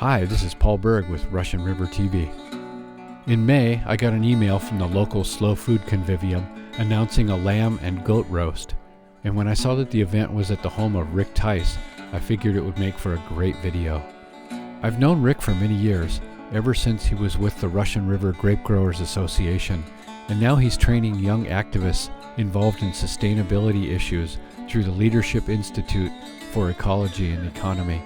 Hi, this is Paul Berg with Russian River TV. In May, I got an email from the local slow food convivium announcing a lamb and goat roast. And when I saw that the event was at the home of Rick Theis, I figured it would make for a great video. I've known Rick for many years, ever since he was with the Russian River Grape Growers Association, and now he's training young activists involved in sustainability issues through the Leadership Institute for Ecology and Economy.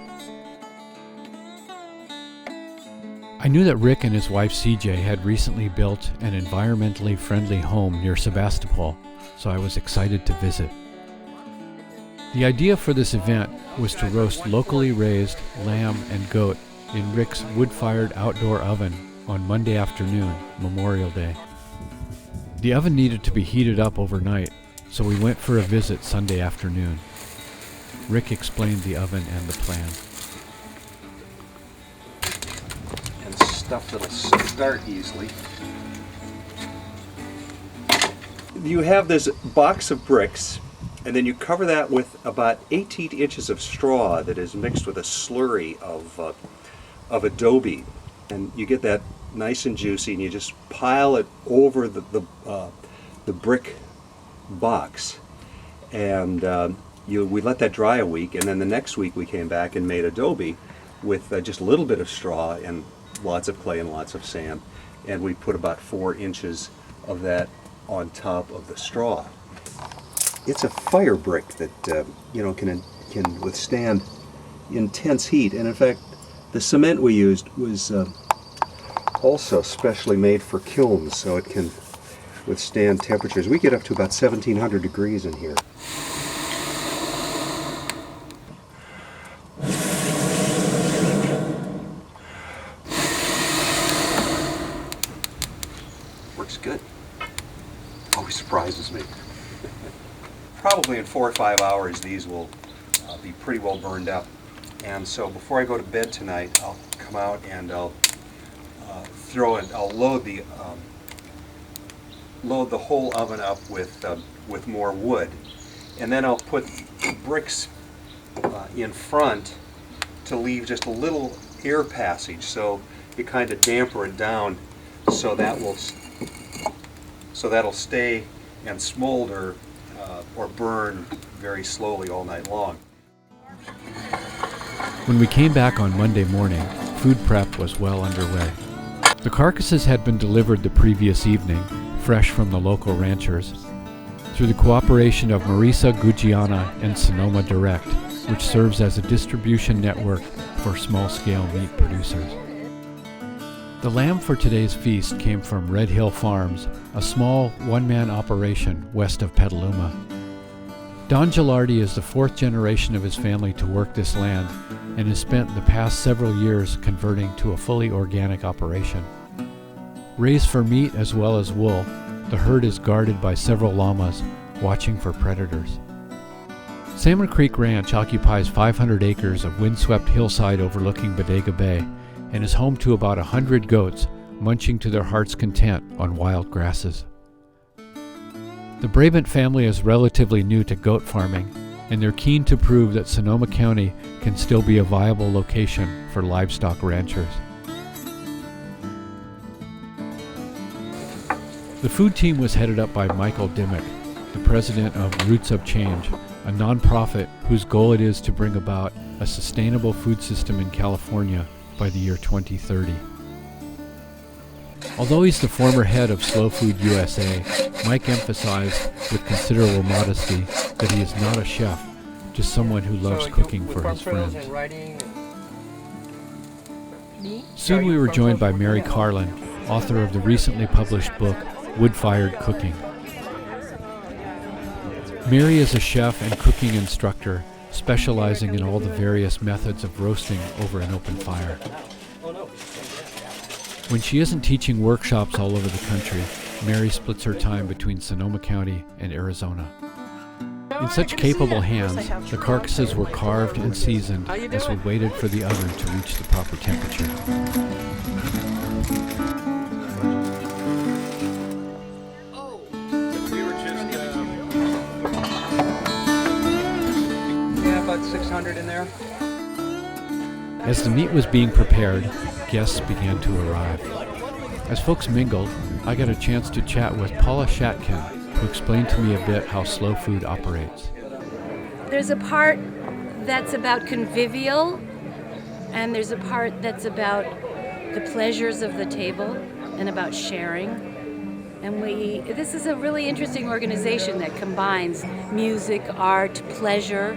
I knew that Rick and his wife CJ had recently built an environmentally friendly home near Sebastopol, so I was excited to visit. The idea for this event was to roast locally raised lamb and goat in Rick's wood-fired outdoor oven on Monday afternoon, Memorial Day. The oven needed to be heated up overnight, so we went for a visit Sunday afternoon. Rick explained the oven and the plan. Stuff that'll start easily. You have this box of bricks, and then you cover that with about 18 inches of straw that is mixed with a slurry of adobe, and you get that nice and juicy, and you just pile it over the brick box, and we let that dry a week, and then the next week we came back and made adobe with just a little bit of straw and lots of clay and lots of sand, and we put about 4 inches of that on top of the straw. It's a fire brick that can withstand intense heat, and in fact the cement we used was also specially made for kilns, so it can withstand temperatures. We get up to about 1700 degrees in here. Good. Always surprises me. Probably in 4 or 5 hours these will be pretty well burned up, and so before I go to bed tonight I'll come out and I'll load the whole oven up with more wood, and then I'll put bricks in front to leave just a little air passage, so you kind of damper it down, so that'll stay and smolder or burn very slowly all night long. When we came back on Monday morning, food prep was well underway. The carcasses had been delivered the previous evening, fresh from the local ranchers, through the cooperation of Marissa, Guggiana, and Sonoma Direct, which serves as a distribution network for small-scale meat producers. The lamb for today's feast came from Red Hill Farms, a small one-man operation west of Petaluma. Don Gilardi is the 4th generation of his family to work this land and has spent the past several years converting to a fully organic operation. Raised for meat as well as wool, the herd is guarded by several llamas watching for predators. Salmon Creek Ranch occupies 500 acres of windswept hillside overlooking Bodega Bay and is home to about 100 goats munching to their heart's content on wild grasses. The Brabant family is relatively new to goat farming, and they're keen to prove that Sonoma County can still be a viable location for livestock ranchers. The food team was headed up by Michael Dimmock, the president of Roots of Change, a nonprofit whose goal it is to bring about a sustainable food system in California by the year 2030. Although he's the former head of Slow Food USA, Mike emphasized with considerable modesty that he is not a chef, just someone who loves cooking for his friends. Soon we were joined by Mary Karlin, author of the recently published book, Wood-Fired Cooking. Mary is a chef and cooking instructor, specializing in all the various methods of roasting over an open fire. When she isn't teaching workshops all over the country, Mary splits her time between Sonoma County and Arizona. In such capable hands, the carcasses were carved and seasoned as we waited for the oven to reach the proper temperature. Yeah, about 600 in there. As the meat was being prepared, guests began to arrive. As folks mingled, I got a chance to chat with Paula Shatkin, who explained to me a bit how slow food operates. There's a part that's about convivial, and there's a part that's about the pleasures of the table and about sharing. And this is a really interesting organization that combines music, art, pleasure,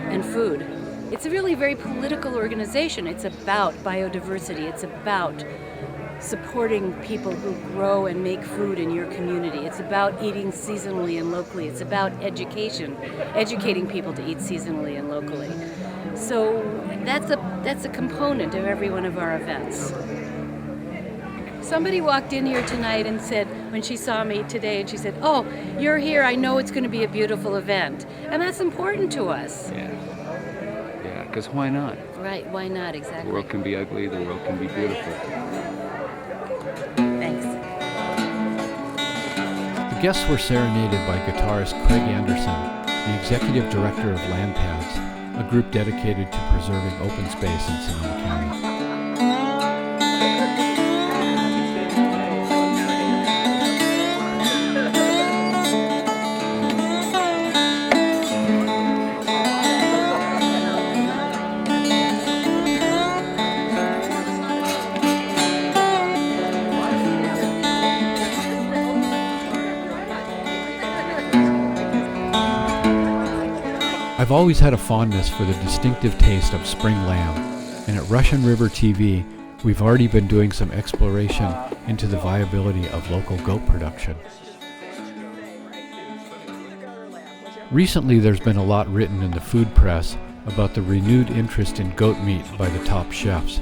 and food. It's a really very political organization. It's about biodiversity. It's about supporting people who grow and make food in your community. It's about eating seasonally and locally. It's about educating people to eat seasonally and locally. So that's a component of every one of our events. Somebody walked in here tonight and said, when she saw me today, and she said, "Oh, you're here, I know it's going to be a beautiful event." And that's important to us. Yeah, because why not? Right, why not, exactly. The world can be ugly, the world can be beautiful. Thanks. The guests were serenaded by guitarist Craig Anderson, the executive director of Land Paths, a group dedicated to preserving open space in Sonoma County. I've always had a fondness for the distinctive taste of spring lamb, and at Russian River TV, we've already been doing some exploration into the viability of local goat production. Recently, there's been a lot written in the food press about the renewed interest in goat meat by the top chefs,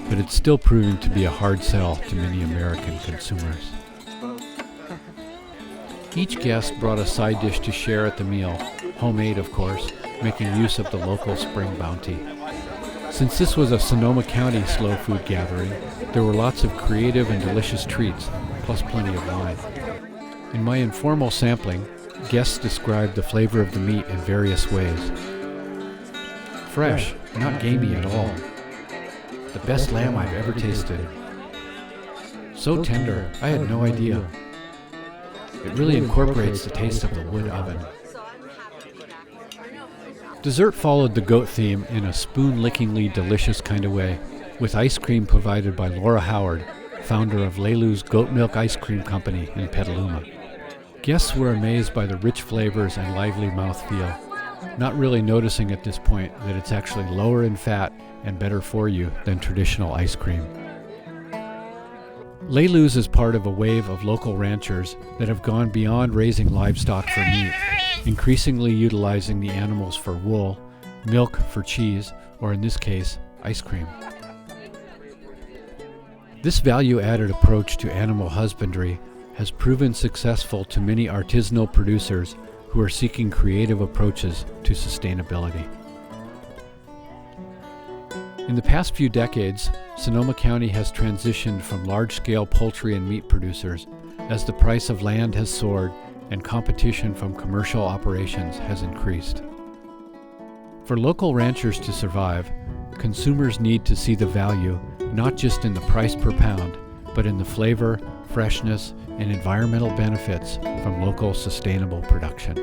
but it's still proving to be a hard sell to many American consumers. Each guest brought a side dish to share at the meal, homemade of course, making use of the local spring bounty. Since this was a Sonoma County slow food gathering, there were lots of creative and delicious treats, plus plenty of wine. In my informal sampling, guests described the flavor of the meat in various ways. Fresh, not gamey at all. The best lamb I've ever tasted. So tender, I had no idea. It really incorporates the taste of the wood oven. Dessert followed the goat theme in a spoon-lickingly delicious kind of way, with ice cream provided by Laura Howard, founder of LaLoo's Goat Milk Ice Cream Company in Petaluma. Guests were amazed by the rich flavors and lively mouthfeel, not really noticing at this point that it's actually lower in fat and better for you than traditional ice cream. LaLoo's is part of a wave of local ranchers that have gone beyond raising livestock for meat, increasingly utilizing the animals for wool, milk for cheese, or in this case, ice cream. This value-added approach to animal husbandry has proven successful to many artisanal producers who are seeking creative approaches to sustainability. In the past few decades, Sonoma County has transitioned from large-scale poultry and meat producers as the price of land has soared and competition from commercial operations has increased. For local ranchers to survive, consumers need to see the value not just in the price per pound, but in the flavor, freshness, and environmental benefits from local sustainable production.